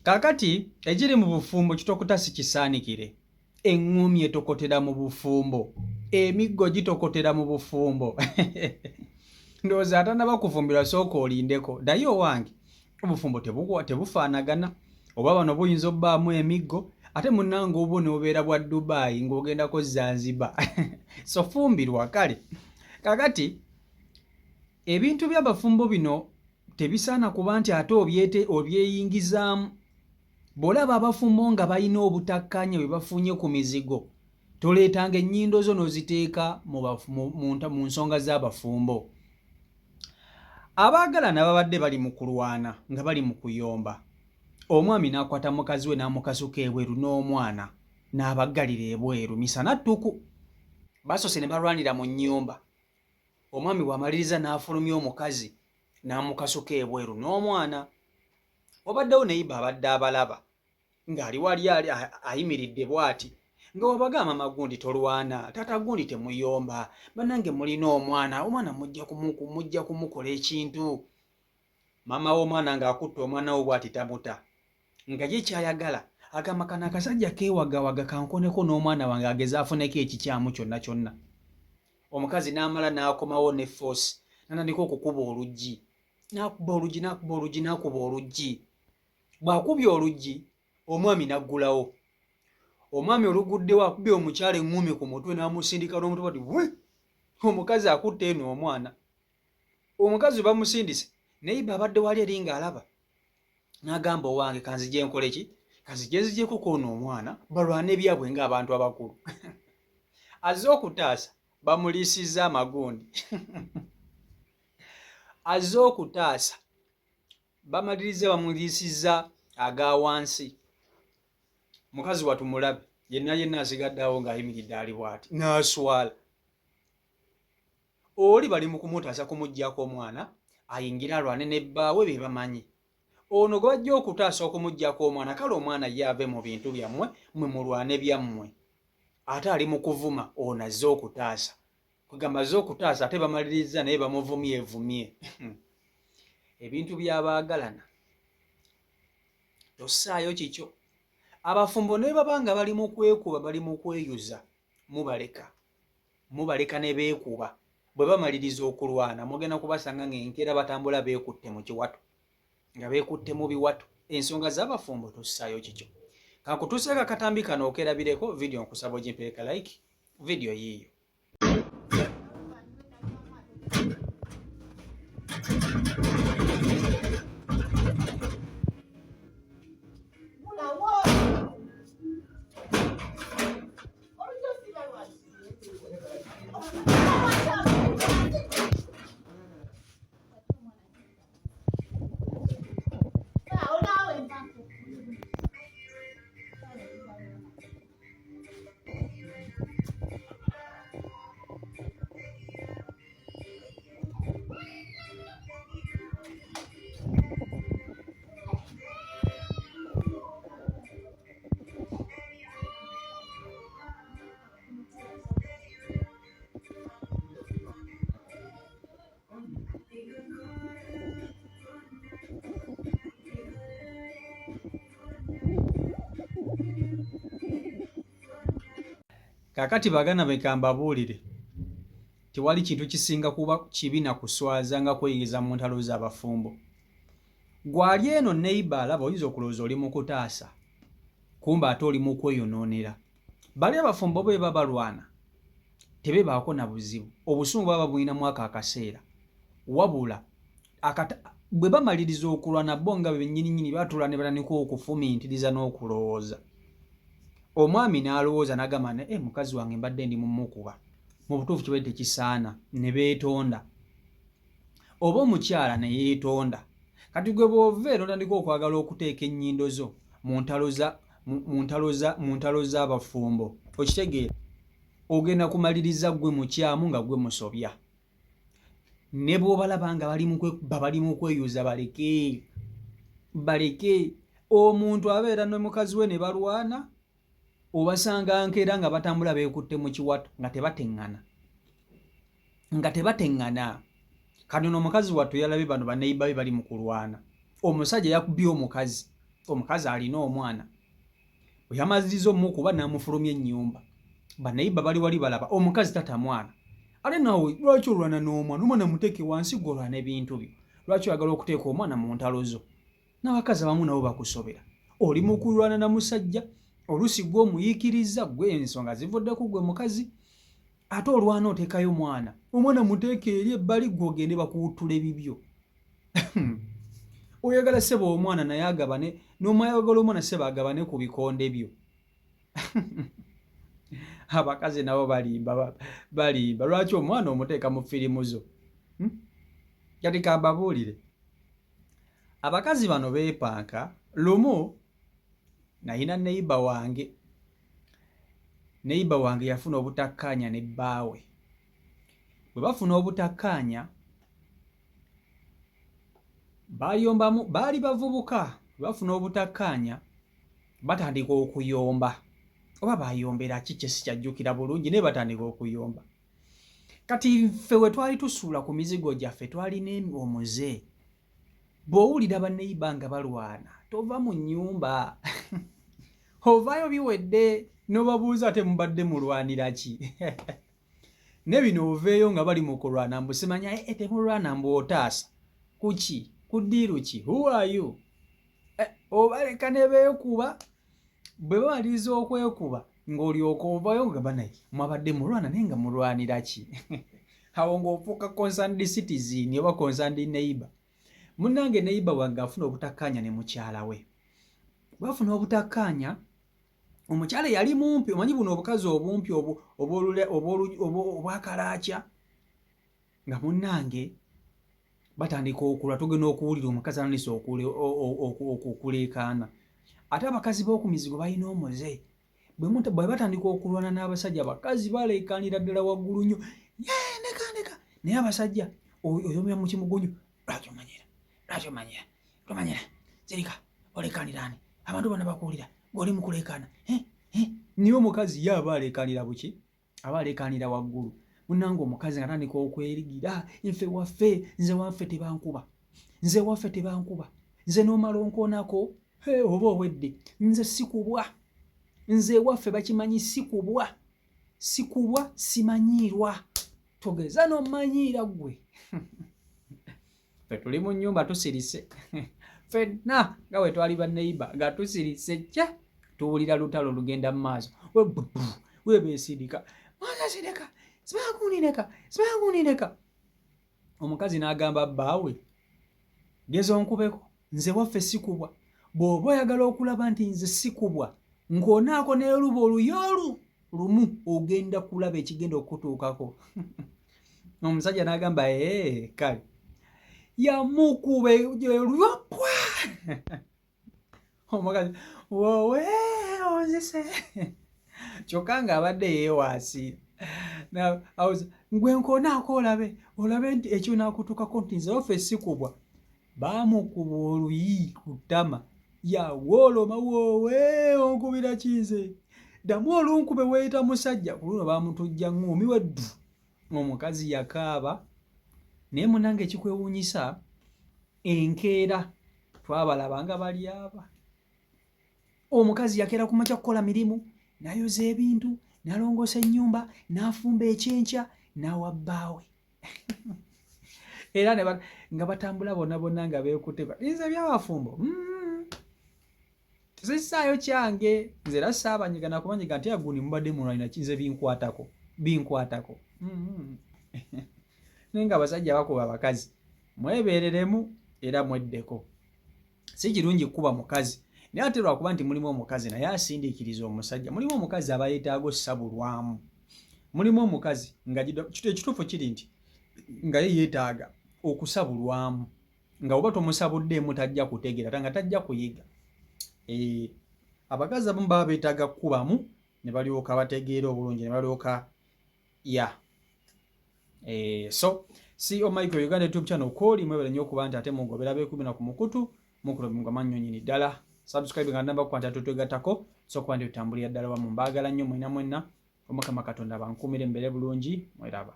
Kakati ekiri mu bufumbo kitokota si kisaanikire. Eŋŋumi etokotera mu bufumbo. Emiggo gitokotera mu bufumbo. Ndowooza atanaba kufumbirwa sooka olindeko. Ddayo owange obufumbo tebufaanagana. Oba bano buyinza obbaamu emiggo ate munnange obwo n'obeera bwa Dubai ng'ogendako Zanzibar. So fumbirwa kale. Kakati ebintu by'abafumbo bino tebisaana kuba nti ate obyeyingizaamu. Bw'olaba abafumbo nga balina obutakkaanya bwe bafunye ku mizigo, toleetanga ennyindo zo n'oziteeka mu nsonga z'abafumbo. Abaagalana babadde bali mu kulwana nga bali mu kuyomba. Omwami n'akwata mukazi we n'amukasuka ebweru n'omwana n'abaggalira ebweru misana ttuku. Basoose ne balwanira mu nnyumba. Omwami bw'amaliriza n'afulumya omukazi n'amukasuka ebweru n'omwana. Wabaddewo neyiba abadde abalaba ng'ali wali ayimiridde bw'ati nga wabagamba mama gundi tolwana, taata gundi temuyomba, bannange mulina omwana mujja kumukola ekintu. Maama w'omwana ng'akutte omwana we bw'ati tamuta nga ye kyayagala agamba kano akasajja keewagawaga kankoneko n'omwana wange ageze afuneko ekikyamu kyonna kyonna. Omukazi n'amala n'akomawo ne force n'atandika okukuba oluggi. N'akuba oluggi. Bw'akubye oluggi, omwami n'aggulawo. Omwami oluguddewo akubye omukyala eŋŋumi ku mutwe n'amusindika n'omutwe bati we! Omukazi akutte eno omwana. Omukazi bamusindise naye abadde wali eri ng'alaba. N'agamba owange kanzije nkole ki? Kanzije nzijeko koono omwana balwane byabwe ng'abantu abakulu. Azze okutaasa bamuliisizza amagundi. Azze okutaasa bamalirize bamuliisizza aga wansi. Mukazi watumulabe yenna asigaddeawo ng'ayimiridde ali bw'ati n'aswala. Oli bali mu kumutaasa kumuggyako omwana ayingira alwane ne bbaawe be bamanyi. Ono gwe bajja okutaasa okumuggyako omwana kale omwana ye ave mu bintu byammwe mwe mulwane byammwe. Ate ali mu kuvuma ono azze okutaasa. Kugamba azze okutaasa ate bamaliriza naye bamuvumyevumye. Ebintu by'abaagalana tossaayo kikyo. Abafumbo ne babanga bali mu kwekuba bali mu kweyuza mubaleka ne beekuba. Bwe bamaliriza okulwana mugenda kubasanga ng'enkeera batambula beekutte mu kiwato nga beekutte mu biwato. Ensonga z'abafumbo tossaayo kikyo. Kankutuuseeko akatambi kano okerabireko vidiyo nkusaba ogimpereka like vidiyo yiiyo. Kakati bagana bekamba buulire tewali kintu kisinga kuba kibi na kuswaza nga kweyingiza mu ntalo z'abafumbo. Gwali eno neighbor alaba oyinza okulowooza oli mu kutaasa kumba ate oli mu kweyonoonera. Bali abafumbo bwe babalwana tebebaako na buzibu, obusungu baba bulina mwaka akaseera wabula bwe bamaliriza okulwana bo nga bennyininyini batula ne batandika okufumintiriza n'okulowooza. Omwami n'alowooza n'agamba mukazi wange mbadde ndi mumukuba mu butuufu kibadde tekisaana ne beetonda. Oba omukyala ne yeetonda kati gwe bw'oveera otandika okwagala okuteeka ennyindo zo mu ntalo z'abafumbo okitegeera ogenda kumaliriza gwe mukyamu nga gwe musobya. Ne bw'obalaba nga bali mu kweyuza baleke. Omuntu abeera ne mukazi we ne balwana obasanga nkeera nga batambula beekutte mu kiwato nga tebateŋŋana. Kati ono omukazi wattu yalabye bano baneiba be bali mu kulwana. Omusajja yakubye omukazi omukazi alina omwana bwe yamaziriza omukuba n'amufulumya ennyumba bannayiba bali wali balaba omukazi tata mwana ate nawe lwaki olwana n'omwana muteeke wansi golwana ebintu byo lwaki oyagala okuteeka omwana mu ntalo zo n'abakazi abamu nabo bakusobera oli mu kulwana na musajja olusi gwe omuyiikiriza gwe ensonga zivuddeku gwe mukazi ate olwana oteekayo omwana muteeke eri ebbali gwe ogende bakuwuttula ebibyo oyagala seba omwana naye agabane n'omayagala omwana seba agabane ku bikonde byo abakazi nabo balimba lwaki omwana omuteeka mu firimu zo kati kambabuulire abakazi bano beepanka lumu nayina neyiba wange yafuna obutakkaanya ne bbaawe bwe bafuna obutakkaanya baali bavubuka bwe bafuna obutakkaanya batandika okuyomba oba bayombera ki kye sikyajjukira bulungi naye batandika okuyomba kati ffe we twali tusuula ku mizigo gyaffe twalina omuze bw'owulira banneyiba nga balwana tova mu nnyumba ovaayo biwedde n'obabuuza ate mubadde mulwanira ki ne bino oveeyo nga bali mu kulwana mbu simanya temulwana mbu otaasa kuki kuddiiru ki who are you obaleka ne beekuba bwe bamaliriza okwekuba ng'olyoka ovaayo nga banaye mwabadde mulwana naye nga mulwanira ki awo ng'ofuuka concerned citizen oba concerned neighbor munnange neighbor wange afuna obutakkaanya ne mukyala we bafuna obutakkaanya omukyala yali mumpi omanyi buno obukazi obumpi obwakalaakya nga munnange batandika okulwa tugenda okuwulira omukazi ananisa okuleekaana ate abakazi b'oku mizigo balina omuze bwe batandika okulwana n'abasajja abakazi baleekaanira ddala waggulu nnyo ndeka naye abasajja oyomera mu kimugonyo lwaki omanyira zirika oleekaanira ani abantu bonna bakuwulira ng'oli mu kuleekaana niwe omukazi ye aba aleekaanira buki aba aleekaanira waggulu munnange omukazi nga tandika okwerigira nfe waffe nze waffe tebankuba nze n'omala onkoonako oba owedde nze sikubwa nze waffe bakimanyi sikubwa simanyiirwa togeza n'omanyiira gwe ffe tuli mu nnyumba tusirise ffenna nga bwe twali banneyiba nga tusirise kya tuwulira lutalo lugenda mu maaso webeesirika mwanasireka sibakunireka omukazi n'agamba bbaawe geza onkubeko nze waffe sikubwa bw'oba oyagala okulaba nti nze sikubwa ng'onaako n'eruba oluyolu lumu ogenda kulaba ekigenda okutuukako omusajja n'agamba kale yamukuba oluyopwa omukazi wowe onzise kyokka ng'abadde yeewaasiira gwe nkoonaako olabe nti ekyo naakutuukako nti nze waffe sikubwa baamukuba oluyi ku ttama yawooloma woowe onkubira kinze ddamu olunkube weeyita musajja ku luno baamutujja ng'omi weddu omukazi yakaaba naye munnange ekikwewuunyisa enkeera twabalaba nga bali aba omukazi yakeera ku makya kukola mirimu n'ayoza ebintu n'alongoosa ennyumba n'afumba ekyenkya n'awa bbaawe era nga batambula bonna nga beekutte nze byabafumbo tesisaayo kyange nze era saabanyiga nakubanyiga nti aguni mubadde mulwanira kinze binkwatako naye nga abasajja bakuba abakazi mwebeereremu era mweddeko si kirungi kukuba mukazi naye ate lwakuba nti mulimu omukazi naye asindiikiriza omusajja mulimu omukazi aba yeetaaga ossabulwamu mulimu omukazi nga ekituufu kiri nti nga ye yeetaaga okusabulwamu nga oba tomusabuddeemu tajja kutegeera nga tajja kuyiga abakazi abamu baba beetaaga kukubamu ne balyoka bategeera obulungi ne balyoka so Michael Uganda YouTube channel kwoli mwebale nnyo okuba nti ate mugobera beekubina ku mukutu mukulabinga mannyo nnyini ddala subscribe nga namba kwanta tutwegattako so kuba ndi tutambulira ddala wamu mbaagala nnyo mwena Omukama Katonda bankuumire mbeere bulungi mweraba.